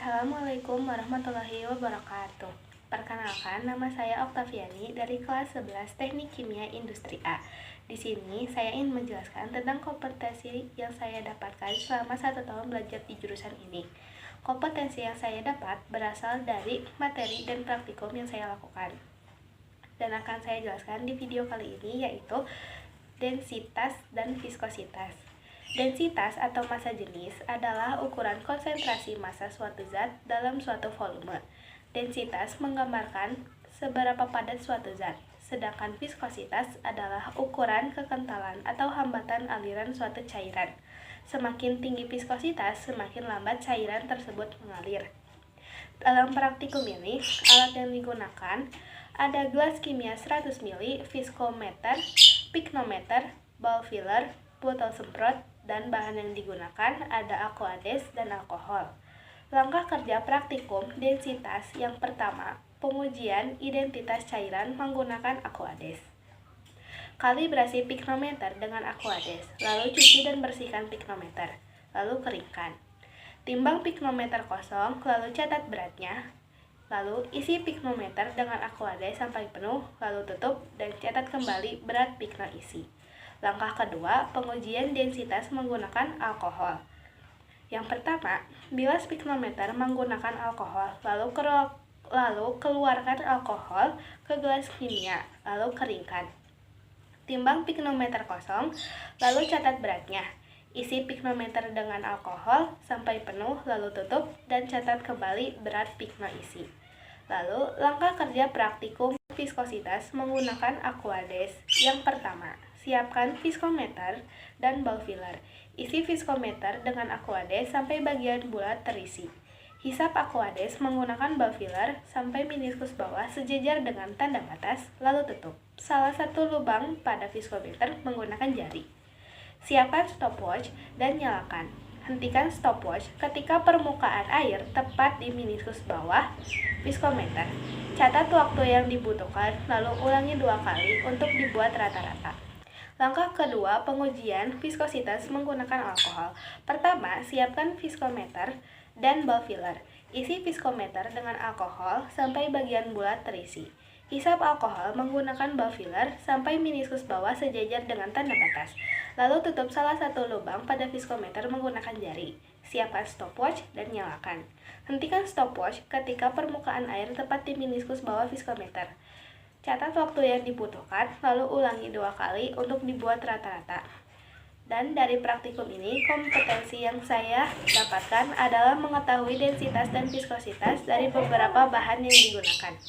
Assalamualaikum warahmatullahi wabarakatuh. Perkenalkan, nama saya Oktaviani dari kelas 11 Teknik Kimia Industri A. Di sini saya ingin menjelaskan tentang kompetensi yang saya dapatkan selama 1 tahun belajar di jurusan ini. Kompetensi yang saya dapat berasal dari materi dan praktikum yang saya lakukan. Dan akan saya jelaskan di video kali ini, yaitu densitas dan viskositas. Densitas atau massa jenis adalah ukuran konsentrasi massa suatu zat dalam suatu volume. Densitas menggambarkan seberapa padat suatu zat, sedangkan viskositas adalah ukuran kekentalan atau hambatan aliran suatu cairan. Semakin tinggi viskositas, semakin lambat cairan tersebut mengalir. Dalam praktikum ini, alat yang digunakan ada gelas kimia 100 ml, viskometer, piknometer, ball filler, botol semprot, dan bahan yang digunakan ada aquades dan alkohol. Langkah kerja praktikum densitas yang pertama, pengujian identitas cairan menggunakan aquades. Kalibrasi piknometer dengan aquades, lalu cuci dan bersihkan piknometer, lalu keringkan. Timbang piknometer kosong, lalu catat beratnya, lalu isi piknometer dengan aquades sampai penuh, lalu tutup dan catat kembali berat pikno isi. Langkah kedua, pengujian densitas menggunakan alkohol. Yang pertama, bilas piknometer menggunakan alkohol, lalu keluarkan alkohol ke gelas kimia, lalu keringkan. Timbang piknometer kosong, lalu catat beratnya. Isi piknometer dengan alkohol sampai penuh, lalu tutup dan catat kembali berat pikno isi. Lalu, langkah kerja praktikum viskositas menggunakan aquades. Yang pertama, siapkan viskometer dan ball filler. Isi viskometer dengan aquades sampai bagian bulat terisi. Hisap aquades menggunakan ball filler sampai meniskus bawah sejajar dengan tanda batas, lalu tutup salah satu lubang pada viskometer menggunakan jari. Siapkan stopwatch dan nyalakan. Hentikan stopwatch ketika permukaan air tepat di meniskus bawah viskometer. Catat waktu yang dibutuhkan, lalu ulangi 2 kali untuk dibuat rata-rata. Langkah kedua, pengujian viskositas menggunakan alkohol. Pertama, siapkan viskometer dan ball filler. Isi viskometer dengan alkohol sampai bagian bulat terisi. Hisap alkohol menggunakan ball filler sampai meniskus bawah sejajar dengan tanda batas. Lalu tutup salah satu lubang pada viskometer menggunakan jari. Siapkan stopwatch dan nyalakan. Hentikan stopwatch ketika permukaan air tepat di meniskus bawah viskometer. Catat waktu yang dibutuhkan, lalu ulangi 2 kali untuk dibuat rata-rata. Dan dari praktikum ini, kompetensi yang saya dapatkan adalah mengetahui densitas dan viskositas dari beberapa bahan yang digunakan.